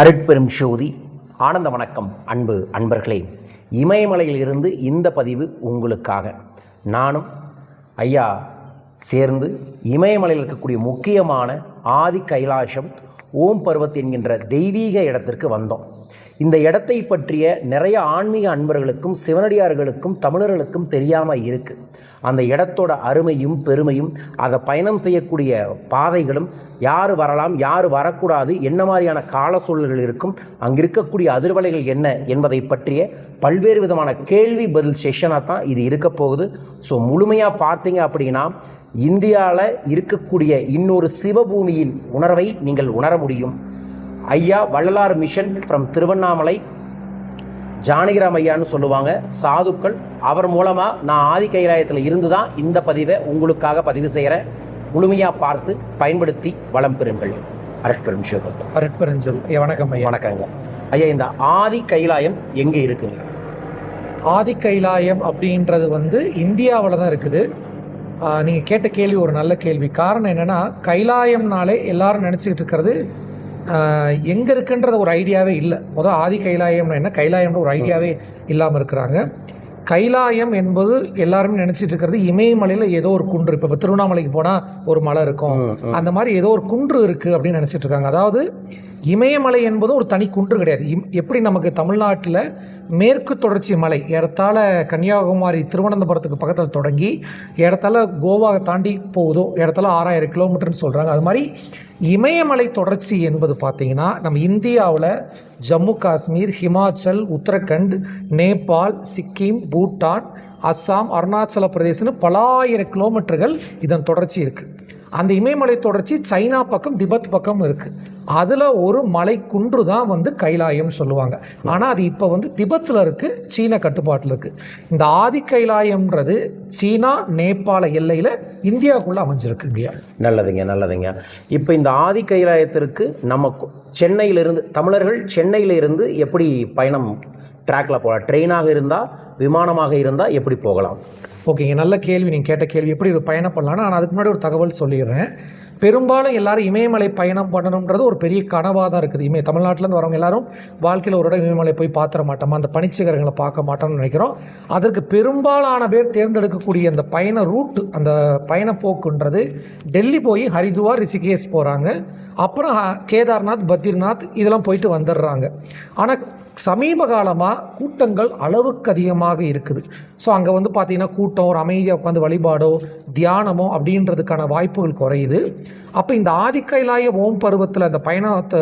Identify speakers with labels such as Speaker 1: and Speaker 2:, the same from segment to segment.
Speaker 1: அருட்பெரும் ஜோதி ஆனந்த வணக்கம். அன்பு அன்பர்களே, இமயமலையிலிருந்து இந்த பதிவு உங்களுக்காக. நானும் ஐயா சேர்ந்து இமயமலையில் இருக்கக்கூடிய முக்கியமான ஆதி கைலாசம் ஓம் பர்வத் என்கின்ற தெய்வீக இடத்திற்கு வந்தோம். இந்த இடத்தை பற்றிய நிறைய ஆன்மீக அன்பர்களுக்கும் சிவனடியார்களுக்கும் தமிழர்களுக்கும் தெரியாமல் இருக்குது. அந்த இடத்தோட அருமையும் பெருமையும், அதை பயணம் செய்யக்கூடிய பாதைகளும், யார் வரலாம் யார் வரக்கூடாது, என்ன மாதிரியான கால சூழல்கள் இருக்கும், அங்கே இருக்கக்கூடிய அதிர்வலைகள் என்ன என்பதை பற்றிய பல்வேறு விதமான கேள்வி பதில் செஷனாக தான் இது இருக்க போகுது. ஸோ முழுமையாக பார்த்தீங்க அப்படின்னா இந்தியாவில் இருக்கக்கூடிய இன்னொரு சிவபூமியின் உணர்வை நீங்கள் உணர முடியும். ஐயா வள்ளலார் மிஷன் ஃப்ரம் திருவண்ணாமலை ஜானகிராம் ஐயான்னு சொல்லுவாங்க, சாதுக்கள். அவர் மூலமாக நான் ஆதி கைலாயத்தில் இருந்து தான் இந்த பதிவை உங்களுக்காக பதிவு செய்கிறேன். முழுமையாக பார்த்து பயன்படுத்தி வளம் பெறுங்கள்.
Speaker 2: அரட்பெருஞ்சல். வணக்கம் ஐயா.
Speaker 1: வணக்கங்க ஐயா. இந்த ஆதி கைலாயம் எங்கே இருக்குங்க?
Speaker 2: ஆதி கைலாயம் அப்படின்றது இந்தியாவில் தான் இருக்குது. நீங்கள் கேட்ட கேள்வி ஒரு நல்ல கேள்வி. காரணம் என்னென்னா, கைலாயம்னாலே எல்லாரும் நினச்சிக்கிட்டு இருக்கிறது எங்கே இருக்குன்றது ஒரு ஐடியாவே இல்லை. முதல் ஆதி கைலாயம்னா என்ன, கைலாயம்ன்ற ஒரு ஐடியாவே இல்லாமல் இருக்கிறாங்க. கைலாயம் என்பது எல்லாருமே நினச்சிட்டு இருக்கிறது இமயமலையில் ஏதோ ஒரு குன்று. இப்போ திருவண்ணாமலைக்கு போனால் ஒரு மலை இருக்கும், அந்த மாதிரி ஏதோ ஒரு குன்று இருக்குது அப்படின்னு நினச்சிட்டு இருக்காங்க. அதாவது இமயமலை என்பது ஒரு தனி குன்று கிடையாது. எப்படி நமக்கு தமிழ்நாட்டில் மேற்கு தொடர்ச்சி மலை ஏறத்தாழ கன்னியாகுமரி திருவனந்தபுரத்துக்கு பக்கத்தில் தொடங்கி ஏறத்தாழ கோவாவை தாண்டி போகுதோ, ஏறத்தாழ 6000 கிலோமீட்டர்னு சொல்கிறாங்க. அது மாதிரி இமயமலை தொடர்ச்சி என்பது பார்த்திங்கன்னா நம்ம இந்தியாவில் ஜம்மு காஷ்மீர், ஹிமாச்சல், உத்தரகண்ட், நேபாள், சிக்கிம், பூட்டான், அஸ்ஸாம், அருணாச்சல பிரதேசன்னு பல ஆயிரம் கிலோமீட்டர்கள் இதன் தொடர்ச்சி இருக்குது. அந்த இமயமலை தொடர்ச்சி சைனா பக்கம், திபெத் பக்கம் இருக்குது. அதில் ஒரு மலை குன்று தான் கைலாயம் சொல்லுவாங்க. ஆனால் அது இப்போ திபெத்தில் இருக்குது, சீன கட்டுப்பாட்டில் இருக்குது. இந்த ஆதி கைலாயம்ன்றது சீனா நேபாள எல்லையில் இந்தியாவுக்குள்ளே அமைஞ்சிருக்கு. இந்தியா.
Speaker 1: நல்லதுங்க நல்லதுங்க. இப்போ இந்த ஆதி கைலாயத்திற்கு நம்ம சென்னையிலிருந்து, தமிழர்கள் சென்னையிலிருந்து எப்படி பயணம் ட்ராக்ல போகலாம்? ட்ரெயினாக இருந்தால், விமானமாக இருந்தால் எப்படி போகலாம்?
Speaker 2: ஓகேங்க, நல்ல கேள்வி. நீங்கள் கேட்ட கேள்வி எப்படி பயணம் பண்ணலான்னு. ஆனால் அதுக்கு முன்னாடி ஒரு தகவல் சொல்லிடுறேன். பெரும்பாலும் எல்லாரும் இமயமலை பயணம் பண்ணணுன்றது ஒரு பெரிய கனவாக தான் இருக்குது. தமிழ்நாட்டிலேருந்து வரவங்க எல்லாரும் வாழ்க்கையில் ஒரு இடம் இமயமலை போய் பார்த்துட மாட்டோமா, அந்த பனிச்சிகரங்களை பார்க்க மாட்டோம்னு நினைக்கிறோம். அதற்கு பெரும்பாலான பேர் தேர்ந்தெடுக்கக்கூடிய அந்த பயண ரூட், அந்த பயணப்போக்குன்றது டெல்லி போய் ஹரித்வார், ரிஷிகேஷ் போகிறாங்க. அப்புறம் கேதார்நாத், பத்ரிநாத் இதெல்லாம் போயிட்டு வந்துடுறாங்க. ஆனால் சமீப காலமாக கூட்டங்கள் அளவுக்கு அதிகமாக இருக்குது. ஸோ அங்கே பார்த்தீங்கன்னா கூட்டம், ஒரு அமைதியாக உட்காந்து வழிபாடோ தியானமோ அப்படின்றதுக்கான வாய்ப்புகள் குறையுது. அப்போ இந்த ஆதி கைலாய ஓம் பருவத்தில் அந்த பயணத்தை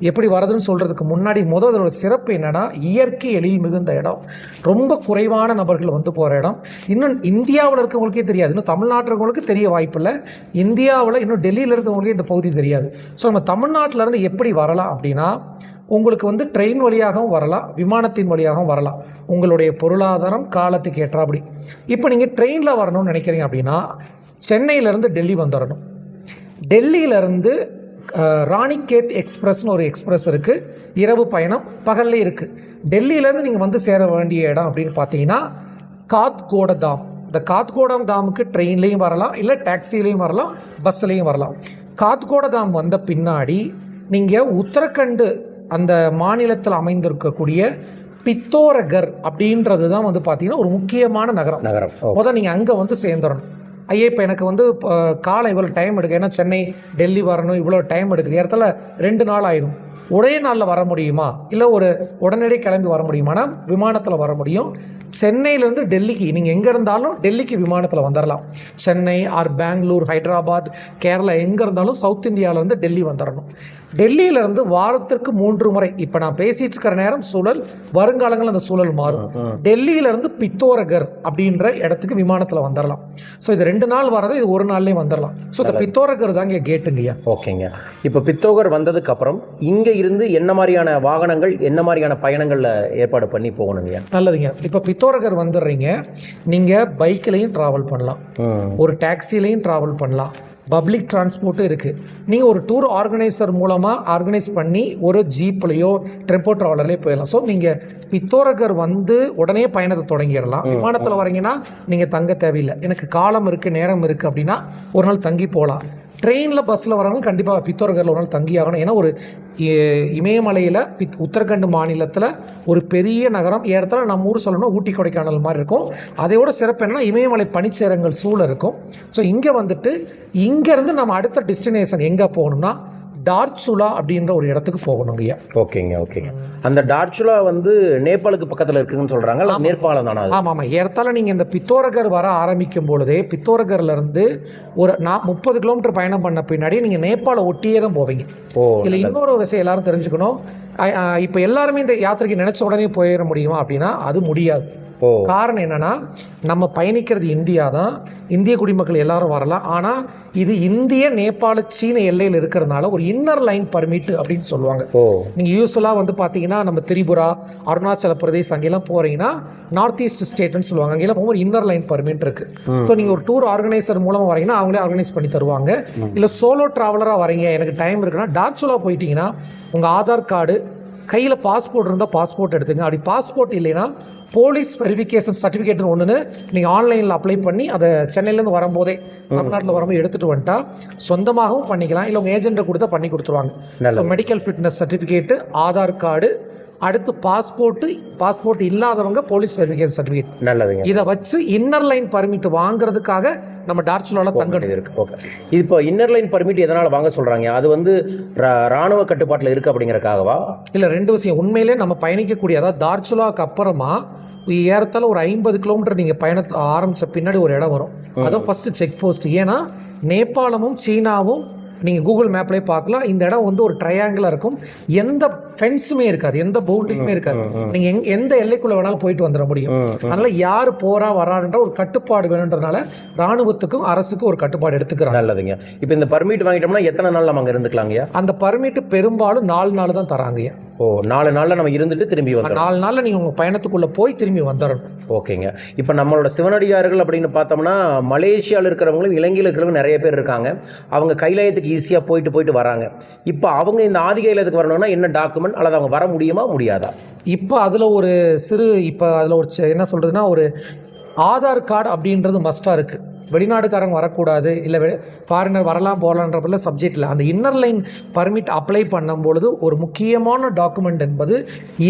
Speaker 2: எப்படி வரதுன்னு சொல்கிறதுக்கு முன்னாடி அதோட சிறப்பு என்னென்னா, இயற்கை எழில் மிகுந்த இடம், ரொம்ப குறைவான நபர்கள் போகிற இடம். இன்னும் இந்தியாவில் இருக்கவங்களுக்கே தெரியாது, இன்னும் தமிழ்நாட்டில் இருக்கவங்களுக்கு தெரிய வாய்ப்பில்லை. இந்தியாவில் இன்னும் டெல்லியில் இருக்கவங்களுக்கே இந்த பகுதி தெரியாது. ஸோ நம்ம தமிழ்நாட்டிலேருந்து எப்படி வரலாம் அப்படின்னா, உங்களுக்கு ட்ரெயின் வழியாகவும் வரலாம், விமானத்தின் வழியாகவும் வரலாம். உங்களுடைய பொருளாதாரம் காலத்துக்கு ஏற்றாப்படி. இப்போ நீங்கள் ட்ரெயினில் வரணும்னு நினைக்கிறீங்க அப்படின்னா சென்னையிலேருந்து டெல்லி வந்துடணும். டெல்லியிலேருந்து ராணிகேத் எக்ஸ்பிரஸ்னு ஒரு எக்ஸ்பிரஸ் இருக்குது, இரவு பயணம், பகல்லே இருக்குது. டெல்லியிலேருந்து நீங்கள் சேர வேண்டிய இடம் அப்படின்னு பார்த்தீங்கன்னா காத்கோடதாம். இந்த காத்கோடம் தாமுக்கு ட்ரெயின்லேயும் வரலாம், இல்லை டாக்ஸிலையும் வரலாம், பஸ்ஸுலேயும் வரலாம். காத்கோடதாம் வந்த பின்னாடி நீங்கள் உத்தரகண்ட் அந்த மாநிலத்தில் அமைந்திருக்கக்கூடிய பித்தோரகர் அப்படின்றது தான் பார்த்தீங்கன்னா ஒரு முக்கியமான நகரம். முதல் நீங்கள் அங்கே சேர்ந்துடணும். ஐயா இப்போ எனக்கு காலை இவ்வளோ டைம் எடுக்கு, ஏன்னா சென்னை டெல்லி வரணும், இவ்வளோ டைம் எடுக்குது, இடத்துல 2 நாள் ஆயிடும். ஒரே நாளில் வர முடியுமா, இல்லை ஒரு உடனடியே கிளம்பி வர முடியுமானா விமானத்தில் வர முடியும். சென்னையிலேருந்து டெல்லிக்கு நீங்கள் எங்கே இருந்தாலும் டெல்லிக்கு விமானத்தில் வந்துடலாம். சென்னை ஆர் பெங்களூர், ஹைதராபாத், கேரளா எங்கே இருந்தாலும் சவுத் இந்தியாவிலேருந்து டெல்லி வந்துடணும். டெல்லியிலேருந்து வாரத்திற்கு 3 முறை, இப்போ நான் பேசிகிட்டு இருக்கிற நேரம் சூழல், வருங்காலங்கள் அந்த சூழல் மாறும். டெல்லியிலேருந்து பித்தோரகர் அப்படின்ற இடத்துக்கு விமானத்தில் வந்துடலாம். ஸோ இது 2 நாள் வரது, இது 1 நாள்லேயே வந்துடலாம். ஸோ இந்த பித்தோரகர் தாங்க கேட்டுங்கய்யா.
Speaker 1: ஓகேங்க. இப்போ பித்தோகர் வந்ததுக்கு அப்புறம் இங்கே இருந்து என்ன மாதிரியான வாகனங்கள், என்ன மாதிரியான பயணங்களில் ஏற்பாடு பண்ணி போகணுங்கய்யா?
Speaker 2: நல்லதுங்க. இப்போ பித்தோரகர் வந்துடுறீங்க, நீங்கள் பைக்கிலையும் ட்ராவல் பண்ணலாம், ஒரு டாக்ஸிலையும் ட்ராவல் பண்ணலாம், பப்ளிக் டிரான்ஸ்போர்ட்டும் இருக்குது. நீங்கள் ஒரு டூர் ஆர்கனைசர் மூலமாக ஆர்கனைஸ் பண்ணி ஒரு ஜீப்லேயோ டெம்போ ட்ராவலர்லேயோ போயிடலாம். ஸோ நீங்கள் பித்தோரகர் உடனே பயணத்தை தொடங்கிடலாம். விமானத்தில் வரீங்கன்னா நீங்கள் தங்க தேவையில்லை. எனக்கு காலம் இருக்குது, நேரம் இருக்குது அப்படின்னா ஒரு நாள் தங்கி போகலாம். ட்ரெயினில் பஸ்ஸில் வரவங்க கண்டிப்பாக பித்தோர்கரில் ஒரு நாள் தங்கி ஆகணும். ஏன்னா ஒரு இமயமலையில் உத்தரகண்ட் மாநிலத்தில் ஒரு பெரிய நகரம், இடத்துல நம்ம ஊர் சொல்லணும்னா ஊட்டி கொடைக்கானல் மாதிரி இருக்கும். அதையோட சிறப்பு என்னன்னா இமயமலை பனிச்சேரங்கள் சூழ இருக்கும். ஸோ இங்கே வந்துட்டு இங்கேருந்து நம்ம அடுத்த டெஸ்டினேஷன் எங்கே போகணும்னா டார்ச்சுலா அப்படின்ற ஒரு இடத்துக்கு போகணுங்க ஐயா.
Speaker 1: ஓகேங்க. அந்த டார்ச்சுலா வந்து நேபாளுக்கு பக்கத்தில் இருக்குதுன்னு சொல்கிறாங்க. நேபாளம் தானே?
Speaker 2: ஆமாம். ஏறத்தாழ நீங்கள் இந்த பித்தோரகர் வர ஆரம்பிக்கும் பொழுதே பித்தோரகர்லேருந்து ஒரு 30 கிலோமீட்டர் பயணம் பண்ண பின்னாடி நீங்கள் நேபாளை ஒட்டியே தான் போவீங்க. இல்லை இன்னொரு விஷயம் எல்லாரும் தெரிஞ்சுக்கணும். இப்போ எல்லாருமே இந்த யாத்திரைக்கு நினச்ச உடனே போயிட முடியுமா அப்படின்னா அது முடியாது. காரணம் என்னன்னா நம்ம பயணிக்கிறது இந்தியா தான், இந்திய குடிமக்கள் எல்லாரும் வரலாம். ஆனால் இது இந்திய நேபாள சீன எல்லையில் இருக்கிறதுனால ஒரு இன்னர் லைன் பர்மிட் அப்படின்னு சொல்லுவாங்க. நீங்கள் யூஸ்வலாக வந்து பார்த்தீங்கன்னா நம்ம திரிபுரா, அருணாச்சல பிரதேஷ் அங்கெல்லாம் போகிறீங்கன்னா நார்த் ஈஸ்ட் ஸ்டேட்னு சொல்லுவாங்க. அங்கெல்லாம் போகும்போது இன்னர் லைன் பர்மிட் இருக்கு. ஸோ நீங்கள் ஒரு டூர் ஆர்கனைசர் மூலமாக வரீங்கன்னா அவங்களே ஆர்கனைஸ் பண்ணி தருவாங்க. இல்லை சோலோ ட்ராவலராக வரீங்க, எனக்கு டைம் இருக்குன்னா டார்ச்சுலா போயிட்டீங்கன்னா உங்கள் ஆதார் கார்டு, கையில் பாஸ்போர்ட் இருந்தால் பாஸ்போர்ட் எடுத்துங்க. அப்படி பாஸ்போர்ட் இல்லைன்னா போலீஸ் வெரிஃபிகேஷன் சர்டிஃபிகேட் ஒன்று நீங்கள் ஆன்லைனில் அப்ளை பண்ணி அதை சென்னையிலேருந்து வரும்போதே தமிழ்நாட்டில் வரும்போது எடுத்துகிட்டு வந்துட்டா சொந்தமாகவும் பண்ணிக்கலாம். இல்லை உங்கள் ஏஜென்ட்டை கொடுத்தா பண்ணி கொடுத்துருவாங்க. So medical fitness certificate, Aadhaar card, அடுத்து பாஸ்போர்ட் இல்லாதவங்க போலீஸ் வெரிஃபிகேஷன் சர்டிஃபிகேட்.
Speaker 1: நல்லதுங்க.
Speaker 2: இதை வச்சு இன்னர் லைன் பர்மிட் வாங்குறதுக்காக நம்ம டார்ச்சுலாவில் தங்கணும்
Speaker 1: இருக்கு. ஓகே. இப்போ இன்னர் லைன் பர்மிட் எதனால் வாங்க சொல்கிறாங்க? அது வந்து ராணுவ கட்டுப்பாட்டில் இருக்குது அப்படிங்கிறக்காகவா?
Speaker 2: இல்லை, 2 விஷயம். உண்மையிலே நம்ம பயணிக்கக்கூடிய, அதாவது டார்ச்சுலாவுக்கு அப்புறமா ஏறத்தாழ ஒரு 50 கிலோமீட்டர் நீங்கள் பயணத்தை ஆரம்பித்த பின்னாடி ஒரு இடம் வரும். அதான் ஃபஸ்ட்டு செக் போஸ்ட். ஏன்னா நேபாளமும் சீனாவும் நீங்கள் கூகுள் மேப்லேயே பார்க்கலாம். இந்த இடம் வந்து ஒரு ட்ரையாங்கிளாக இருக்கும். எந்த ஃபென்ஸுமே இருக்காது, எந்த பவுண்டரியுமே இருக்காது. நீங்கள் எந்த எல்லைக்குள்ளே வேணாலும் போயிட்டு வந்துட முடியும். அதனால யார் போறா வரான்ற ஒரு கட்டுப்பாடு வேணுன்றதுனால ராணுவத்துக்கும் அரசுக்கும் ஒரு கட்டுப்பாடு எடுத்துக்கிறாங்க.
Speaker 1: நல்லதுங்க. இப்போ இந்த பர்மிட் வாங்கிட்டோம்னா எத்தனை நாள் நம்ம அங்கே இருந்துக்கலாங்கய்யா?
Speaker 2: அந்த பர்மிட் பெரும்பாலும் 4 நாள் தான் தராங்கய்யா.
Speaker 1: 4 நாளில் நம்ம இருந்துட்டு திரும்பி வந்துடும்.
Speaker 2: 4 நாளில் நீங்கள் உங்கள் பயணத்துக்குள்ளே போய் திரும்பி வந்துடணும்.
Speaker 1: ஓகேங்க. இப்போ நம்மளோட சிவனடியார்கள் அப்படின்னு பார்த்தோம்னா மலேசியாவில் இருக்கிறவங்களும் இலங்கையில் இருக்கிறவங்க நிறைய பேர் இருக்காங்க. அவங்க கைலாயத்துக்கு ஈஸியாக போயிட்டு வராங்க. இப்போ அவங்க இந்த ஆதி கைலாயத்துக்கு வரணும்னா என்ன டாக்குமெண்ட், அல்லது அவங்க வர முடியுமா முடியாதா?
Speaker 2: இப்போ அதில் ஒரு என்ன சொல்கிறதுனா ஒரு ஆதார் கார்டு அப்படின்றது மஸ்ட்டாக இருக்குது. வெளிநாடுக்காரங்க வரக்கூடாது, இல்லை ஃபாரினர் வரலாம் போகலான்றப்பல சப்ஜெக்ட் இல்லை. அந்த இன்னர் லைன் பர்மிட் அப்ளை பண்ணும்பொழுது ஒரு முக்கியமான டாக்குமெண்ட் என்பது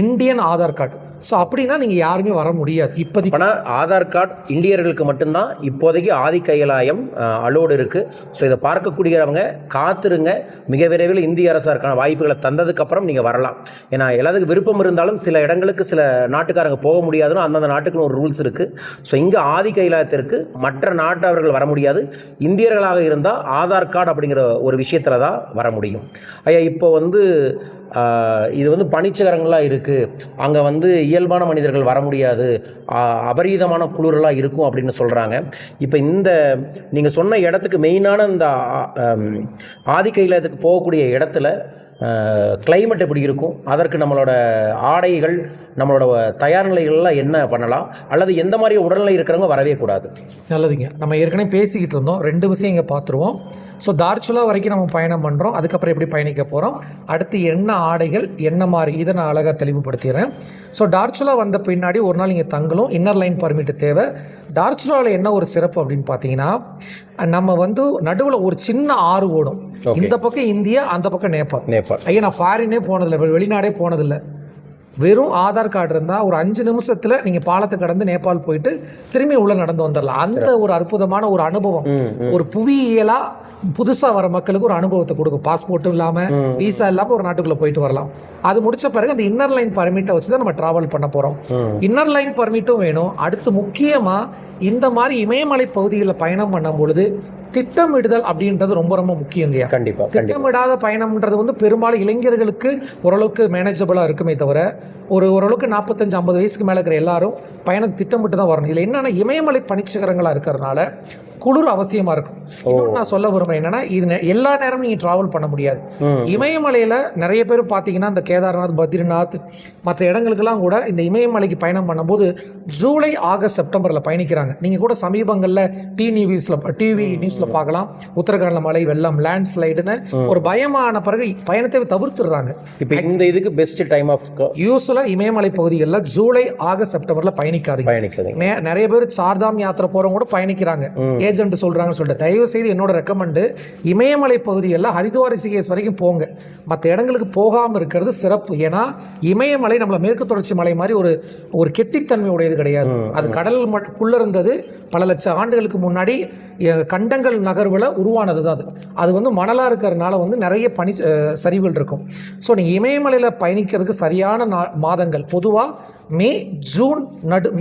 Speaker 2: இந்தியன் ஆதார் கார்டு. ஸோ அப்படின்னா நீங்கள் யாருமே வர முடியாது இப்போதைக்கு.
Speaker 1: ஆனால் ஆதார் கார்டு இந்தியர்களுக்கு மட்டும்தான் இப்போதைக்கு ஆதி கைலாயம் அலோடு இருக்குது. ஸோ இதை பார்க்கக்கூடியவங்க காத்திருங்க. மிக விரைவில் இந்திய அரசாருக்கான வாய்ப்புகளை தந்ததுக்கப்புறம் நீங்கள் வரலாம். ஏன்னா எல்லாத்துக்கும் விருப்பம் இருந்தாலும் சில இடங்களுக்கு சில நாட்டுக்காரங்க போக முடியாதுன்னு அந்தந்த நாட்டுக்குன்னு ஒரு ரூல்ஸ் இருக்குது. ஸோ இங்கே ஆதி கைலாயத்திற்கு மற்ற நாட்டவர்கள் வர முடியாது. இந்தியர்களாக இருந்தால் ஆதார் கார்டு அப்படிங்கிற ஒரு விஷயத்தில் தான் வர முடியும். ஐயா, இப்போ வந்து இது வந்து பனிச்சகரங்களாக இருக்குது, அங்கே வந்து இயல்பான மனிதர்கள் வர முடியாது, அபரீதமான குளிரெல்லாம் இருக்கும் அப்படின்னு சொல்கிறாங்க. இப்போ இந்த நீங்கள் சொன்ன இடத்துக்கு மெயினான இந்த ஆதி கைலாயத்துக்கு போகக்கூடிய இடத்துல கிளைமேட் எப்படி இருக்கும், அதற்கு நம்மளோட ஆடைகள், நம்மளோட தயார் நிலைகள்லாம் என்ன பண்ணலாம், அல்லது எந்த மாதிரி உடல்நிலை இருக்கிறவங்க வரவே கூடாது?
Speaker 2: நல்லதுங்க. நம்ம ஏற்கனவே பேசிக்கிட்டு இருந்தோம், 2 விஷயம் இங்கே பார்த்துருவோம். ஸோ டார்ச்சுலா வரைக்கும் நம்ம பயணம் பண்ணுறோம். அதுக்கப்புறம் எப்படி பயணிக்க போகிறோம், அடுத்து என்ன ஆடைகள், என்ன மாதிரி, இதை நான் அழகாக தெளிவுபடுத்திடுறேன். ஸோ டார்ச்சுலா வந்த பின்னாடி ஒரு நாள் நீங்கள் தங்கலும். இன்னர் லைன் பர்மிட் தேவை. டார்ச்சுலாவில் என்ன ஒரு சிறப்பு அப்படின்னு பார்த்தீங்கன்னா, நம்ம வந்து நடுவில் ஒரு சின்ன ஆறு ஓடும். இந்த பக்கம் இந்தியா, அந்த பக்கம் நேபாள். ஐயா, நான் ஃபாரினே போனதில்லை, வெளிநாடே போனதில்லை. வெறும் ஆதார் கார்டு இருந்தால் ஒரு 5 நிமிஷத்தில் நீங்கள் பாலத்தை கடந்து நேபாள் போயிட்டு திரும்பி உள்ள நடந்து வந்துடலாம். அந்த ஒரு அற்புதமான ஒரு அனுபவம் ஒரு புவியியலாக புதுசாக வர மக்களுக்கு ஒரு அனுபவத்தை கொடுக்கும். பாஸ்போர்ட்டும் இல்லாமல், வீசா இல்லாமல் ஒரு நாட்டுக்குள்ளே போயிட்டு வரலாம். அது முடிச்ச பிறகு அந்த இன்னர் லைன் பர்மிட்டை வச்சு தான் நம்ம டிராவல் பண்ண போகிறோம். இன்னர் லைன் பர்மிட்டும் வேணும். அடுத்து முக்கியமாக இந்த மாதிரி இமயமலை பகுதிகளில் பயணம் பண்ணும் பொழுது திட்டமிடுதல் அப்படின்றது ரொம்ப ரொம்ப முக்கியங்க.
Speaker 1: கண்டிப்பாக.
Speaker 2: திட்டமிடாத பயணம்ன்றது வந்து பெரும்பாலும் இளைஞர்களுக்கு ஓரளவுக்கு மேனேஜபிளாக இருக்குமே தவிர ஓரளவுக்கு 45-50 வயசுக்கு மேலே இருக்கிற எல்லாரும் பயணம் திட்டமிட்டு தான் வரணும். இதில் என்னென்னா இமயமலை பனிச்சிகரங்களாக இருக்கிறதுனால குளிர் அவசியமாக இருக்கும். இன்னொன்று நான் சொல்ல விரும்புகிறேன் என்னன்னா, இது எல்லா நேரமும் நீங்கள் ட்ராவல் பண்ண முடியாது. இமயமலையில் நிறைய பேர் பார்த்தீங்கன்னா இந்த கேதார்நாத், பத்ரிநாத் மற்ற இடங்களுக்கெல்லாம் கூட இந்த இமயமலைக்கு பயணம் பண்ணும்போது ஜூலை, ஆகஸ்ட், செப்டம்பரில் பயணிக்கிறாங்க. நீங்கள் கூட சமீபங்களில் டிவி நியூஸில் பார்க்கலாம். உத்தரகாண்டில் மழை, வெள்ளம், லேண்ட் ஸ்லைடுன்னு ஒரு பயமான பிறகு பயணத்தை தவிர்த்துடுறாங்க.
Speaker 1: இப்போ இந்த இதுக்கு பெஸ்ட் டைம் ஆஃப்
Speaker 2: யூஸ்வலாக இமயமலை பகுதிகளில் ஜூலை, ஆகஸ்ட், செப்டம்பரில் பயணிக்காதீங்க. நிறைய பேர் சார்தாம் யாத்திரை போகிறவங்க கூட பயணிக்கிறாங்க. ஏஜென்ட் சொல்கிறாங்கன்னு சொல்லிட்டு தயவு செய்து என்னோட ரெக்கமெண்டு இமயமலை பகுதிகளில் ஹரித்வார் ரிஷிகேஷ் வரைக்கும் போங்க. மற்ற இடங்களுக்கு போகாமல் இருக்கிறது சிறப்பு. ஏன்னா இமயமலை நம்மளை மேற்கு தொடர்ச்சி மலை மாதிரி ஒரு கெட்டித்தன்மை உடையது கிடையாது. அது கடலுக்குள்ளே இருந்தது பல லட்சம் ஆண்டுகளுக்கு முன்னாடி கண்டங்கள் நகர்வில் உருவானது தான். அது வந்து மணலாக இருக்கிறதுனால வந்து நிறைய பனி சரிவுகள் இருக்கும். ஸோ நீங்கள் இமயமலையில் பயணிக்கிறதுக்கு சரியான மாதங்கள் பொதுவாக மே ஜூன்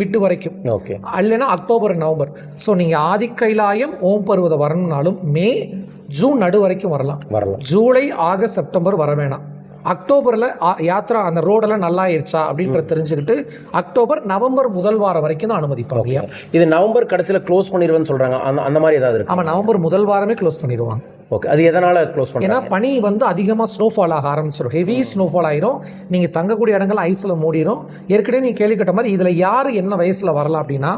Speaker 2: மிட்டு வரைக்கும்,
Speaker 1: ஓகே,
Speaker 2: இல்லைன்னா அக்டோபர் நவம்பர். ஸோ நீங்கள் ஆதிக்கைலாயம் ஓம் பருவதம் வரணும்னாலும் மே ஜூன் நடு வரைக்கும் வரலாம். ஜூலை ஆகஸ்ட் செப்டம்பர் வர வேணாம். அக்டோபரில் யாத்திரா அந்த ரோடெல்லாம் நல்லா ஆயிடுச்சா அப்படின்றத தெரிஞ்சுக்கிட்டு அக்டோபர் நவம்பர் முதல் வாரம் வரைக்கும் தான் அனுமதிப்பாங்க.
Speaker 1: இது நவம்பர் கடைசியில் க்ளோஸ் பண்ணிடுவேன்னு சொல்கிறாங்க. அந்த மாதிரி ஏதாவது இருக்கு?
Speaker 2: ஆமாம், நவம்பர் முதல் வாரமே க்ளோஸ் பண்ணிடுவாங்க.
Speaker 1: ஓகே, அது எதனால் க்ளோஸ் பண்ணி?
Speaker 2: ஏன்னா பனி வந்து அதிகமாக ஸ்னோஃபால் ஆக ஆரம்பிச்சிடும். ஹெவி ஸ்னோஃபால் ஆயிரும். நீங்கள் தங்கக்கூடிய இடங்கள் ஐஸில் மூடிடும். ஏற்கனவே நீங்கள் கேள்விப்பட்ட மாதிரி இதில் யார் என்ன வயசில் வரலாம் அப்படின்னா,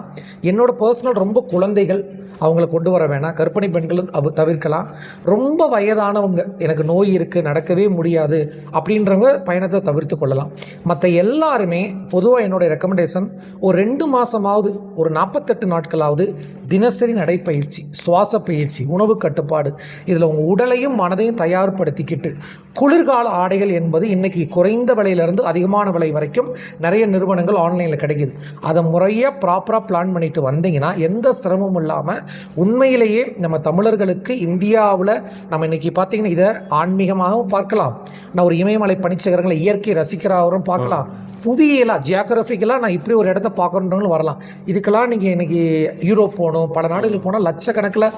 Speaker 2: என்னோட பர்சனல் ரொம்ப குழந்தைகள் அவங்கள கொண்டு வர வேணாம். கர்ப்பிணி பெண்களும் தவிர்க்கலாம். ரொம்ப வயதானவங்க, எனக்கு நோய் இருக்குது நடக்கவே முடியாது அப்படின்றவங்க பயணத்தை தவிர்த்து கொள்ளலாம். மற்ற எல்லாருமே பொதுவாக என்னுடைய ரெக்கமெண்டேஷன் ஒரு 2 மாதமாவது ஒரு 48 நாட்களாவது தினசரி நடைப்பயிற்சி, சுவாச பயிற்சி, உணவு கட்டுப்பாடு, இதில் உங்கள் உடலையும் மனதையும் தயார்படுத்திக்கிட்டு குளிர்கால ஆடைகள் என்பது இன்றைக்கி குறைந்த விலையிலேருந்து அதிகமான விலை வரைக்கும் நிறைய நிறுவனங்கள் ஆன்லைனில் கிடைக்கிது. அதை முறையாக ப்ராப்பராக பிளான் பண்ணிட்டு வந்தீங்கன்னா எந்த சிரமமும் இல்லாமல் உண்மையிலேயே நம்ம தமிழர்களுக்கு இந்தியாவில் நம்ம இன்றைக்கி பார்த்திங்கன்னா இதை ஆன்மீகமாகவும் பார்க்கலாம், நான் ஒரு இமயமலை பனிச்சகரங்களை இயற்கை ரசிக்கிறவரும் பார்க்கலாம், புவியியலாக ஜியாகிரபிக்கலாக நான் இப்படி ஒரு இடத்த பார்க்கணுன்றவங்களும் வரலாம். இதுக்கெல்லாம் நீங்கள் இன்றைக்கி யூரோப் போகணும், பல நாடுகளுக்கு போனால் லட்சக்கணக்கில்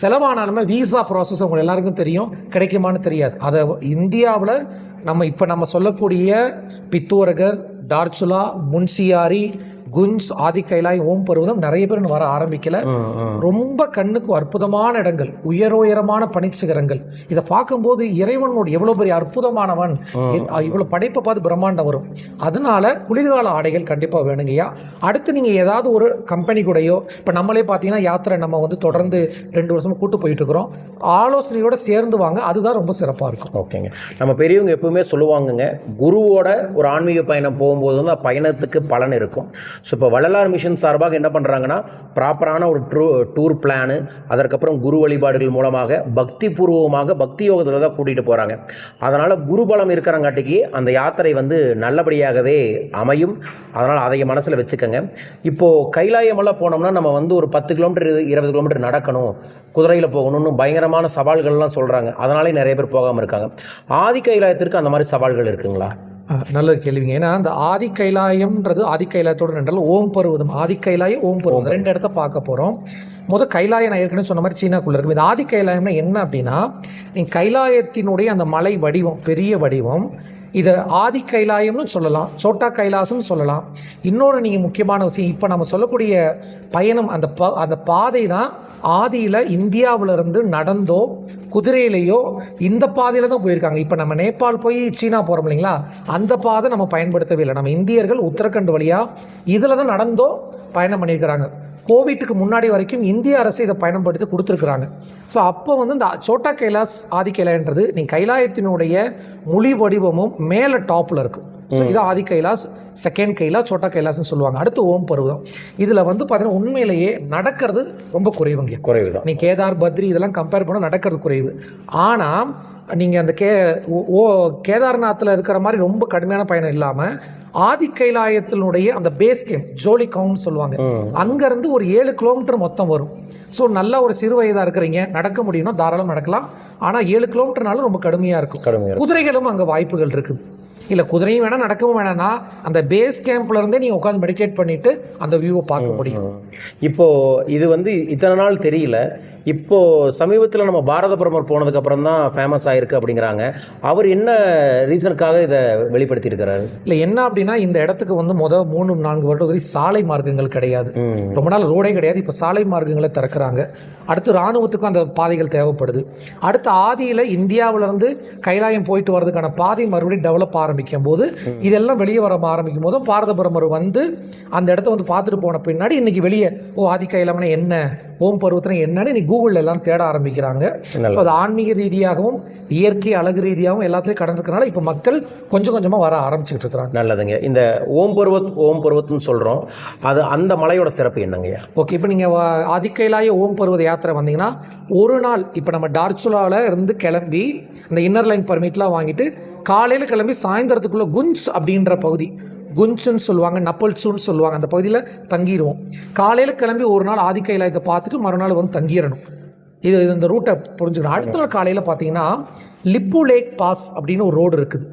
Speaker 2: செலவானாலுமே வீசா ப்ராசஸ் உங்களுக்கு எல்லாருக்கும் தெரியும், கிடைக்குமான்னு தெரியாது. அதை இந்தியாவில் நம்ம சொல்லக்கூடிய பித்தோரகர், டார்ச்சுலா, முன்சியாரி, குஞ்ச், ஆதிக்கைலாய், ஓம் பருவதம் நிறைய பேர் வர ஆரம்பிக்கல. ரொம்ப கண்ணுக்கு அற்புதமான இடங்கள், உயரமான பனிச்சிகரங்கள். இதை பார்க்கும்போது இறைவனோட எவ்வளவு பெரிய அற்புதமானவன், இவ்வளவு படைப்பை பார்த்து பிரம்மாண்டம் வரும். அதனால குளிர்கால ஆடைகள் கண்டிப்பா வேணுங்கய்யா. அடுத்து நீங்க ஏதாவது ஒரு கம்பெனி கூடயோ, இப்ப நம்மளே பார்த்தீங்கன்னா யாத்திரை நம்ம வந்து தொடர்ந்து 2 வருஷமா கூட்டு போயிட்டு இருக்கிறோம், ஆலோசனையோட சேர்ந்து வாங்க, அதுதான் ரொம்ப சிறப்பாக இருக்கும்.
Speaker 1: ஓகேங்க. நம்ம பெரியவங்க எப்பவுமே சொல்லுவாங்கங்க, குருவோட ஒரு ஆன்மீக பயணம் போகும்போது வந்து பயணத்துக்கு பலன் இருக்கும். ஸோ இப்போ வள்ளலார் மிஷன் சார்பாக என்ன பண்ணுறாங்கன்னா, ப்ராப்பரான ஒரு டூர் பிளானு, அதற்கப்புறம் குரு வழிபாடுகள் மூலமாக பக்தி பூர்வமாக பக்தி யோகத்தில் தான் கூட்டிகிட்டு போகிறாங்க. அதனால் குருபலம் இருக்கிறங்காட்டிக்கு அந்த யாத்திரை வந்து நல்லபடியாகவே அமையும். அதனால் அதை மனசில் வச்சுக்கோங்க. இப்போது கைலாயமெல்லாம் போனோம்னா நம்ம வந்து ஒரு 10 கிலோமீட்டர் 20 கிலோமீட்டர் நடக்கணும், குதிரையில் போகணும்னு பயங்கரமான சவால்கள்லாம் சொல்கிறாங்க. அதனாலே நிறைய பேர் போகாமல் இருக்காங்க. ஆதி கைலாயத்திற்கு அந்த மாதிரி சவால்கள் இருக்குங்களா?
Speaker 2: நல்ல கேள்விங்க. ஏன்னா அந்த ஆதி கைலாயம்ன்றது ஆதி கைலாயத்தோடு நின்றால் ஓம் பருவதம், ஆதி கைலாயம் ஓம் பருவதம் 2 இடத்த பார்க்க போகிறோம். கைலாயம் நான் ஏற்கனவே சொன்ன மாதிரி சீனாக்குள்ளே இருக்கும். இது ஆதி கைலாயம்னா என்ன அப்படின்னா, நீங்கள் கைலாயத்தினுடைய அந்த மலை வடிவம், பெரிய வடிவம், இதை ஆதி கைலாயம்னு சொல்லலாம், சோட்டா கைலாசம்னு சொல்லலாம். இன்னொரு நீங்கள் முக்கியமான விஷயம், இப்போ நம்ம சொல்லக்கூடிய பயணம் அந்த பாதை தான் ஆதியில் இந்தியாவிலிருந்து நடந்தோ குதிரையிலையோ இந்த பாதையில் தான் போயிருக்காங்க. இப்போ நம்ம நேபாள் போய் சீனா போகிறோம் இல்லைங்களா, அந்த பாதை நம்ம பயன்படுத்தவே இல்லை. நம்ம இந்தியர்கள் உத்தரகண்ட் வழியாக இதில் தான் நடந்தோ பயணம் பண்ணியிருக்கிறாங்க. கோவிட்டுக்கு முன்னாடி வரைக்கும் இந்திய அரசு இதை பயன்படுத்தி கொடுத்துருக்குறாங்க. ஸோ அப்போ வந்து இந்த சோட்டா கைலாஸ் ஆதி கைலாயன்றது நீங்கள் கைலாயத்தினுடைய மொழி வடிவமும் மேலே டாப்பில் இருக்கும். ஸோ இது ஆதி கைலாஸ், செகண்ட் கைலாஸ், சோட்டா கைலாஸ்ன்னு சொல்லுவாங்க. அடுத்து ஓம் பருவதம். இதில் வந்து பார்த்தீங்கன்னா உண்மையிலேயே நடக்கிறது ரொம்ப குறைவுங்க, குறைவு தான். நீ கேதார், பத்ரி இதெல்லாம் கம்பேர் பண்ணால் நடக்கிறது குறைவு. ஆனால் நீங்கள் அந்த கேதார்நாத்தில் இருக்கிற மாதிரி ரொம்ப கடுமையான பயணம் இல்லாமல் ஆதி கைலாயத்தினுடைய அந்த பேஸ் கேம்ப் ஜோலி கவுண்ட் சொல்லுவாங்க, அங்கேருந்து ஒரு 7 கிலோமீட்டர் மொத்தம் வரும். ஸோ நல்ல ஒரு சிறு வயதாக இருக்கிறீங்க, நடக்க முடியும்னா தாராளம் நடக்கலாம். ஆனால் 7 கிலோமீட்டர்னாலும் ரொம்ப கடுமையாக இருக்கும். குதிரைகளும் அங்கே வாய்ப்புகள் இருக்குது. இல்லை குதிரையும் வேணாம் நடக்கவும் வேணாம்னா அந்த பேஸ் கேம்ப்ல இருந்தே நீங்கள் உட்காந்து மெடிடேட் பண்ணிட்டு அந்த வியூவை பார்க்க முடியும்.
Speaker 1: இப்போது இது வந்து இத்தனை நாள் தெரியல, இப்போது சமீபத்தில் நம்ம பாரத பிரதமர் போனதுக்கப்புறம் தான் ஃபேமஸ் ஆகிருக்கு அப்படிங்கிறாங்க. அவர் என்ன ரீசனுக்காக இதை வெளிப்படுத்தியிருக்கிறாரு?
Speaker 2: இல்லை என்ன அப்படின்னா, இந்த இடத்துக்கு வந்து 3-4 வருடம் வரை சாலை மார்க்கங்கள் கிடையாது, ரொம்ப நாள் ரோடே கிடையாது. இப்போ சாலை மார்க்கங்களை திறக்கிறாங்க. அடுத்து இராணுவத்துக்கும் அந்த பாதைகள் தேவைப்படுது. அடுத்து ஆதியில் இந்தியாவிலேருந்து கைலாயம் போயிட்டு வர்றதுக்கான பாதை மறுபடியும் டெவலப் ஆரம்பிக்கும் போது இதெல்லாம் வெளியே வர ஆரம்பிக்கும் போதும் பாரத பிரதமர் வந்து அந்த இடத்த வந்து பார்த்துட்டு போன பின்னாடி இன்னைக்கு வெளியே ஆதி கைலாயம்னா என்ன, ஓம் பருவத்தினா என்னன்னு நீ கூகுளில் எல்லாம் தேட ஆரம்பிக்கிறாங்க. ஸோ அது ஆன்மீக ரீதியாகவும் இயற்கை அழகு ரீதியாகவும் எல்லாத்துலேயும் கடந்திருக்கனால இப்போ மக்கள் கொஞ்சம் கொஞ்சமாக வர ஆரம்பிச்சுட்டு இருக்கிறாங்க.
Speaker 1: நல்லதுங்க. இந்த ஓம் பருவத்னு சொல்கிறோம், அது அந்த மலையோட சிறப்பு என்னங்கய்யா?
Speaker 2: ஓகே, இப்போ நீங்கள் ஆதிக்கைலாய ஓம் பருவத யாத்திரை வந்தீங்கன்னா ஒரு நாள் இப்போ நம்ம டார்ச்சுலாவில் இருந்து கிளம்பி இந்த இன்னர் லைன் பர்மிட்லாம் வாங்கிட்டு காலையில் கிளம்பி சாயந்தரத்துக்குள்ளே குஞ்ச் அப்படின்ற பகுதி, குஞ்சுன்னு சொல்லுவாங்க, நப்பல்சூன்னு சொல்லுவாங்க, அந்த பகுதியில் தங்கிடுவோம். காலையில் கிளம்பி ஒரு நாள் ஆதிக்கைலாயத்தை பார்த்துட்டு மறுநாள் வந்து தங்கிடணும். இது இந்த ரூட்டை புரிஞ்சுக்கணும். அடுத்த நாள் காலையில் பார்த்தீங்கன்னா லிப்பு லேக் பாஸ் அப்படின்னு ஒரு ரோடு இருக்குது.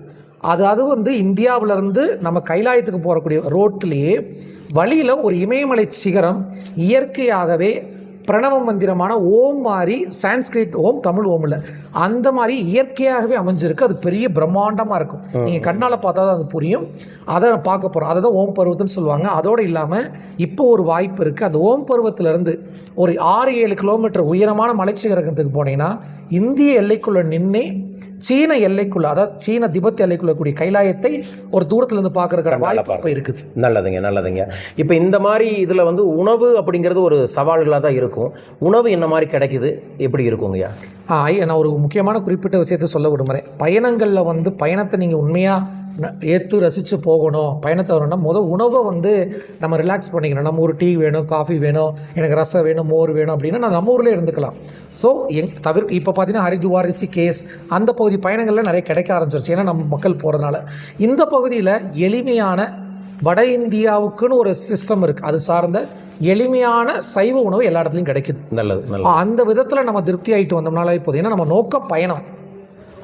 Speaker 2: அது வந்து இந்தியாவிலேருந்து நம்ம கைலாயத்துக்கு போகக்கூடிய ரோட்லேயே வழியில் ஒரு இமயமலை சிகரம் இயற்கையாகவே பிரணவ மந்திரமான ஓம் மாதிரி, சான்ஸ்கிரிட் ஓம், தமிழ் ஓம் இல்லை, அந்த மாதிரி இயற்கையாகவே அமைஞ்சிருக்கு. அது பெரிய பிரம்மாண்டமாக இருக்கும். நீங்கள் கண்ணால் பார்த்தா தான் அது புரியும். அதை பார்க்க போகிறோம். அதை தான் ஓம் பருவத்துன்னு சொல்லுவாங்க. அதோடு இல்லாமல் இப்போ ஒரு வாய்ப்பு இருக்குது. அந்த ஓம் பருவத்திலேருந்து ஒரு 6-7 கிலோமீட்டர் உயரமான மலைச்சிகரத்துக்கு போனீங்கன்னா இந்திய எல்லைக்குள்ளே நின்று சீன எல்லைக்குள்ள, அதாவது சீன திபெத் எல்லைக்குள்ள கூடிய கைலாயத்தை ஒரு தூரத்துலேருந்து பார்க்குற வாய்ப்பு இருக்குது.
Speaker 1: நல்லதுங்க, நல்லதுங்க. இப்போ இந்த மாதிரி இதில் வந்து உணவு அப்படிங்கிறது ஒரு சவால்களாக தான் இருக்கும். உணவு என்ன மாதிரி கிடைக்குது, எப்படி இருக்குங்கய்யா?
Speaker 2: ஐயா, நான் ஒரு முக்கியமான குறிப்பிட்ட விஷயத்தை சொல்ல விரும்புகிறேன். பயணங்களில் வந்து பயணத்தை நீங்கள் உண்மையாக ஏற்று ரசித்து போகணும். பயணத்தை வரணும்னா உணவை வந்து நம்ம ரிலாக்ஸ் பண்ணிக்கணும். நம்ம ஒரு டீ வேணும், காஃபி வேணும், எனக்கு ரசம் வேணும், மோர் வேணும் அப்படின்னா நான் நம்ம ஊர்லேயே இருந்துக்கலாம். ஸோ இப்போ பார்த்தீங்கன்னா ஹரித்வார், ரிஷிகேஷ் அந்த பகுதி பயணங்கள்லாம் நிறைய கிடைக்க ஆரம்பிச்சிருச்சு. ஏன்னா நம்ம மக்கள் போகிறதுனால. இந்த பகுதியில் எளிமையான வட இந்தியாவுக்குன்னு ஒரு சிஸ்டம் இருக்குது. அது சார்ந்த எளிமையான சைவ உணவு எல்லா இடத்துலையும் கிடைக்குது.
Speaker 1: நல்லது.
Speaker 2: அந்த விதத்தில் நம்ம திருப்தி ஆகிட்டு வந்தோம்னால இப்போது ஏன்னா நம்ம நோக்கம் பயணம்.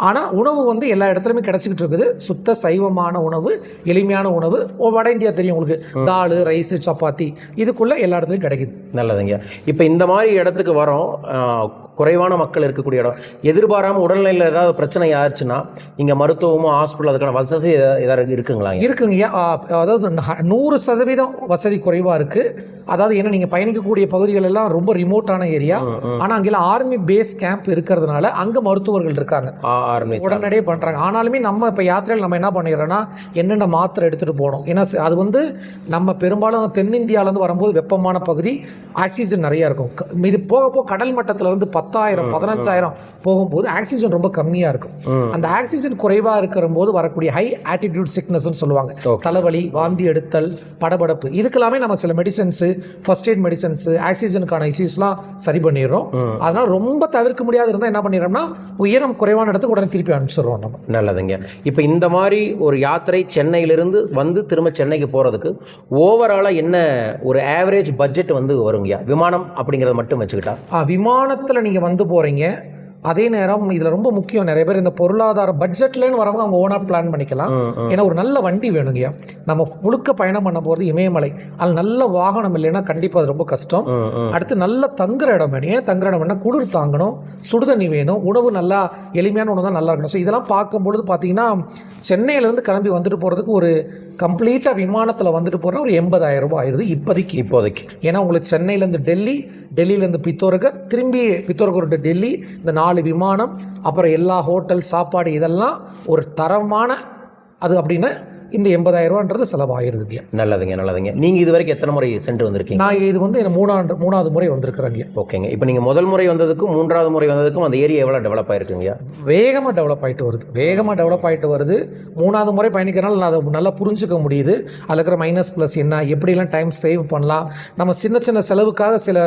Speaker 2: ஆனால் உணவு வந்து எல்லா இடத்துலையுமே கிடச்சிக்கிட்டு இருக்குது. சுத்த சைவமான உணவு, எளிமையான உணவு. வட இந்தியா தெரியும் உங்களுக்கு, தால், ரைஸு, சப்பாத்தி, இதுக்குள்ளே எல்லா இடத்துலையும் கிடைக்குது.
Speaker 1: நல்லதுங்க. இப்போ இந்த மாதிரி இடத்துக்கு வரோம், குறைவான மக்கள் இருக்கக்கூடிய இடம், எதிர்பாராமல் உடல்நிலையில் ஏதாவது பிரச்சனை ஆயிடுச்சுன்னா இங்கே மருத்துவமும் ஹாஸ்பிட்டல் அதுக்கான வசதி ஏதாவது இருக்குங்களா?
Speaker 2: இருக்குங்க. அதாவது 100% வசதி குறைவாக இருக்குது. அதாவது ஏன்னா நீங்கள் பயணிக்கக்கூடிய பகுதிகள் எல்லாம் ரொம்ப ரிமோட்டான ஏரியா. ஆனால் அங்கெல்லாம் ஆர்மி பேஸ் கேம்ப் இருக்கிறதுனால அங்கே மருத்துவர்கள் இருக்காங்க, உடனடியே பண்ணுறாங்க. ஆனாலுமே நம்ம இப்போ யாத்திரையில் நம்ம என்ன பண்ணிடுறோன்னா என்னென்ன மாத்திரை எடுத்துகிட்டு போகணும். ஏன்னா அது வந்து நம்ம பெரும்பாலும் தென்னிந்தியாவிலேருந்து வரும்போது வெப்பமான பகுதி, ஆக்சிஜன் நிறையா இருக்கும். இது போக போக கடல் மட்டத்திலேருந்து 10,000 15,000 போகும்போது ஆக்சிஜன் ரொம்ப கம்மியாக இருக்கும். அந்த ஆக்சிஜன் குறைவாக இருக்கிற போது வரக்கூடிய ஹை ஆட்டிடியூட் சிக்னஸ்ன்னு சொல்லுவாங்க. தலைவலி, வாந்தி எடுத்தல், படபடப்பு, இதுக்கெல்லாமே நம்ம சில மெடிசன்ஸு, ஃபர்ஸ்ட் எய்ட் மெடிசன்ஸு, ஆக்சிஜனுக்கான இஷ்யூஸ்லாம் சரி பண்ணிடுறோம். அதனால ரொம்ப தவிர்க்க முடியாது இருந்தால் என்ன பண்ணிடுறோம்னா உயரம் குறைவான இடத்துக்கு உடனே திருப்பி அனுப்பிச்சிடுறோம் நம்ம.
Speaker 1: நல்லதுங்க. இப்போ இந்த மாதிரி ஒரு யாத்திரை சென்னையிலிருந்து வந்து திரும்ப சென்னைக்கு போகிறதுக்கு ஓவராலாக என்ன ஒரு ஆவரேஜ் பட்ஜெட் வந்து வருங்கய்யா, விமானம் அப்படிங்கிறத மட்டும் வச்சுக்கிட்டா?
Speaker 2: விமானத்தில் நீங்கள் வந்து போகிறீங்க. அதே நேரம் இதில் ரொம்ப முக்கியம், நிறைய பேர் இந்த பொருளாதார பட்ஜெட்லன்னு வரவங்க அவங்க ஓனாக பிளான் பண்ணிக்கலாம். ஏன்னா ஒரு நல்ல வண்டி வேணுங்கய்யா. நம்ம முழுக்க பயணம் பண்ண போகிறது இமயமலை, அது நல்ல வாகனம் இல்லைன்னா கண்டிப்பாக அது ரொம்ப கஷ்டம். அடுத்து நல்ல தங்குற இடம் வேணும். ஏன் தங்குற இடம் வேணால் குளிர் தாங்கணும், சுடுதண்ணி வேணும், உணவு நல்லா எளிமையான உணவு தான் நல்லா இருக்கணும். ஸோ இதெல்லாம் பார்க்கும்பொழுது பார்த்தீங்கன்னா சென்னையிலேருந்து கிளம்பி வந்துட்டு போகிறதுக்கு ஒரு கம்ப்ளீட்டாக விமானத்தில் வந்துட்டு போகிற ஒரு 80,000 ரூபாய் ஆயிடுது இப்போதைக்கு. ஏன்னா உங்களுக்கு சென்னையிலேருந்து டெல்லியிலேருந்து பித்தோர்கர், திரும்பி பித்தோர்கர் டு டெல்லி, இந்த 4 விமானம், அப்புறம் எல்லா ஹோட்டல் சாப்பாடு, இதெல்லாம் ஒரு தரமான அது அப்படின்னு இந்த 80,000 ரூபான்றது செலவாகிடுதுங்க.
Speaker 1: நல்லதுங்க. நீங்கள் இது வரைக்கும் எத்தனை முறை சென்று வந்திருக்கீங்க?
Speaker 2: நான் இது வந்து என்ன 3வது முறை வந்திருக்கிறேங்க.
Speaker 1: ஓகேங்க. இப்போ நீங்கள் முதல் முறை வந்ததுக்கும் 3வது முறை வந்ததுக்கும் அந்த ஏரியா எவ்வளோ டெவலப் ஆகிருக்குங்க?
Speaker 2: வேகமாக டெவலப் ஆகிட்டு வருது. 3வது முறை பயணிக்கிறனால நான் அதை நல்லா புரிஞ்சுக்க முடியுது. அதில் இருக்கிற மைனஸ் ப்ளஸ் என்ன, எப்படிலாம் டைம் சேவ் பண்ணலாம். நம்ம சின்ன செலவுக்காக சில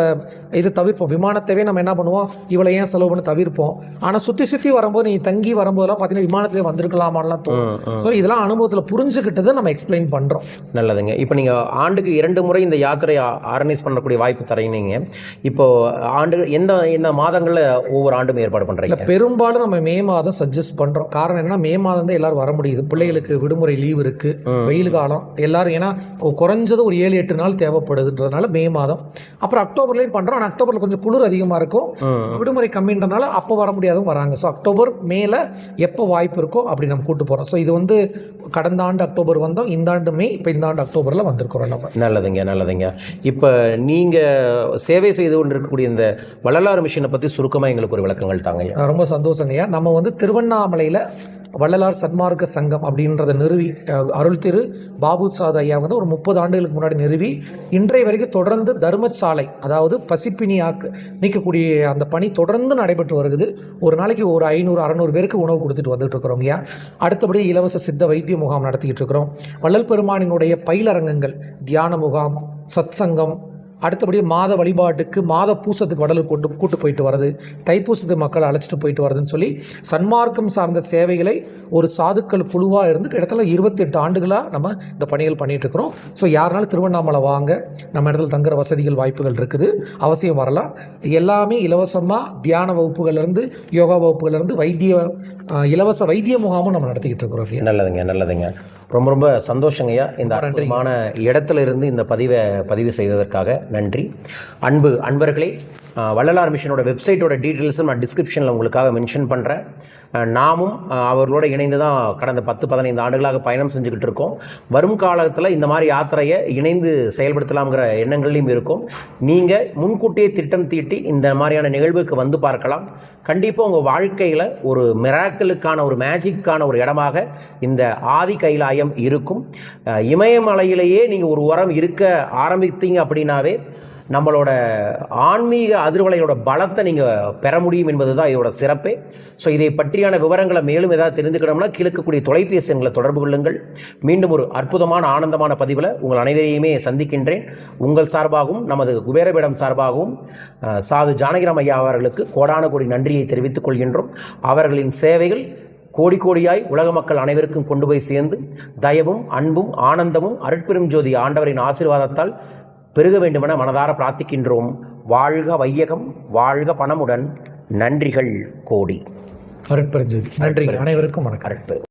Speaker 2: இது தவிர்ப்போம். விமானத்தவே நம்ம என்ன பண்ணுவோம், இவ்வளோ ஏன் செலவு பண்ணி தவிர்ப்போம். ஆனால் சுற்றி வரும்போது நீங்கள் தங்கி வரும்போதெல்லாம் பார்த்தீங்கன்னா விமானத்திலே வந்திருக்கலாமான்லாம் தோணும். ஸோ இதெல்லாம் அனுபவத்தில் புரிஞ்சுக்கிட்டதை நம்ம எக்ஸ்பிளைன் பண்ணுறோம்.
Speaker 1: நல்லதுங்க. இப்போ நீங்கள் ஆண்டுக்கு 2 முறை இந்த யாத்திரை ஆர்கனைஸ் பண்ணக்கூடிய வாய்ப்பு தரீங்க. இப்போ ஆண்டு என்ன மாதங்களில் ஒவ்வொரு ஆண்டும் ஏற்பாடு பண்ணுறீங்க?
Speaker 2: பெரும்பாலும் நம்ம மே மாதம் சஜஸ்ட் பண்ணுறோம். காரணம் என்னன்னா மே மாதம் தான் எல்லாரும் வர முடியுது. பிள்ளைகளுக்கு விடுமுறை லீவ் இருக்குது, வெயில் காலம் எல்லாரும், ஏன்னா குறைஞ்சது ஒரு 7-8 நாள் தேவைப்படுதுன்றதுனால மே மாதம். அப்புறம் அக்டோபர்லேயும் பண்ணுறோம். ஆனால் அக்டோபரில் கொஞ்சம் குளிர் அதிகமாக இருக்கும், விடுமுறை கம்மின்றனால அப்போ வர முடியாதவங்க வராங்க. ஸோ அக்டோபர் மேல எப்போ வாய்ப்பு இருக்கோ அப்படி நம்ம கூட்டு போகிறோம். ஸோ இது வந்து கடந்த ஆண்டு அக்டோபர் வந்தோம், இந்த ஆண்டு மே, இப்போ இந்த ஆண்டு அக்டோபரில் வந்திருக்கிறோம் நம்ம.
Speaker 1: நல்லதுங்க. இப்போ நீங்கள் சேவை செய்து கொண்டு இருக்கக்கூடிய இந்த வள்ளலார் மிஷனை பற்றி சுருக்கமாக எங்களுக்கு ஒரு விளக்கங்கள் தாங்க.
Speaker 2: ரொம்ப சந்தோஷங்கய்யா. நம்ம வந்து திருவண்ணாமலையில் வள்ளலார் சன்மார்க்க சங்கம் அப்படின்றத நிறுவி அருள் திரு பாபு சாத் ஐயா வந்து ஒரு 30 ஆண்டுகளுக்கு முன்னாடி நிறுவி இன்றைய வரைக்கும் தொடர்ந்து தர்மசாலை, அதாவது பசிப்பினி நீக்கக்கூடிய அந்த பணி தொடர்ந்து நடைபெற்று வருகிறது. ஒரு நாளைக்கு ஒரு 500-600 பேருக்கு உணவு கொடுத்துட்டு வந்துட்டு இருக்கிறோம் ஐயா. அடுத்தபடி இலவச சித்த வைத்திய முகாம் நடத்திக்கிட்டு இருக்கிறோம். வள்ளல் பெருமானினுடைய பயிலரங்கங்கள், தியான முகாம், சத் சங்கம், அடுத்தபடி மாத வழிபாட்டுக்கு, மாத பூசத்துக்கு வடலுக்கு கூட்டு போயிட்டு வர்றது, தைப்பூசத்துக்கு மக்களை அழைச்சிட்டு போயிட்டு வரதுன்னு சொல்லி சன்மார்க்கம் சார்ந்த சேவைகளை ஒரு சாதுக்கள் குழுவாக இருந்து கிட்டத்தட்ட 28 ஆண்டுகளாக நம்ம இந்த பணிகள் பண்ணிகிட்டு இருக்கிறோம். ஸோ யாருனாலும் திருவண்ணாமலை வாங்க, நம்ம இடத்துல தங்குற வசதிகள் வாய்ப்புகள் இருக்குது, அவசியம் வரலாம். எல்லாமே இலவசமாக தியான வகுப்புகள்லேருந்து, யோகா வகுப்புகள்லேருந்து இலவச வைத்திய முகாமும் நம்ம நடத்திக்கிட்டு இருக்கிறோம்.
Speaker 1: நல்லதுங்க, நல்லதுங்க. ரொம்ப ரொம்ப சந்தோஷங்கய்யா. இந்த அற்புதமான இடத்துல இருந்து இந்த பதிவு செய்ததற்காக நன்றி. அன்பர்களே, வள்ளலார் மிஷனோட வெப்சைட்டோட டீட்டெயில்ஸும் நான் டிஸ்கிரிப்ஷனில் உங்களுக்காக மென்ஷன் பண்ணுறேன். நாமும் அவர்களோட இணைந்து தான் கடந்த 10-15 ஆண்டுகளாக பயணம் செஞ்சுக்கிட்டு இருக்கோம். வரும் காலத்தில் இந்த மாதிரி யாத்திரையை இணைந்து செயல்படுத்தலாம்ங்கிற எண்ணங்கள்லையும் இருக்கும். நீங்கள் முன்கூட்டியே திட்டம் தீட்டி இந்த மாதிரியான நிகழ்வுக்கு வந்து பார்க்கலாம். கண்டிப்பாக உங்கள் வாழ்க்கையில் ஒரு மிராக்கிளுக்கான, ஒரு மேஜிக்கான ஒரு இடமாக இந்த ஆதி கைலாயம் இருக்கும். இமயமலையிலேயே நீங்கள் ஒரு வாரம் இருக்க ஆரம்பித்தீங்க அப்படின்னாவே நம்மளோட ஆன்மீக அதிர்வலையோட பலத்தை நீங்கள் பெற முடியும் என்பது தான் இதோட சிறப்பே. ஸோ இதை பற்றியான விவரங்களை மேலும் ஏதாவது தெரிந்துக்கணும்னா கீழக்கூடிய தொலைபேசி எண்களை தொடர்பு கொள்ளுங்கள். மீண்டும் ஒரு அற்புதமான ஆனந்தமான பதிவில் உங்கள் அனைவரையுமே சந்திக்கின்றேன். உங்கள் சார்பாகவும் நமது குபேரபீடம் சார்பாகவும் சாது ஜானகிராம் ஐயா அவர்களுக்கு கோடான கோடி நன்றியை தெரிவித்துக் கொள்கின்றோம். அவர்களின் சேவைகள் கோடி கோடியாய் உலக மக்கள் அனைவருக்கும் கொண்டு போய் சேர்ந்து தயவும் அன்பும் ஆனந்தமும் அருட்பெரும் ஜோதி ஆண்டவரின் ஆசீர்வாதத்தால் பெருக வேண்டுமென மனதார பிரார்த்திக்கின்றோம். வாழ்க வையகம், வாழ்க பணமுடன். நன்றிகள் கோடி.
Speaker 2: அருட்பெரும் ஜோதி. நன்றி. அனைவருக்கும் வணக்கம்.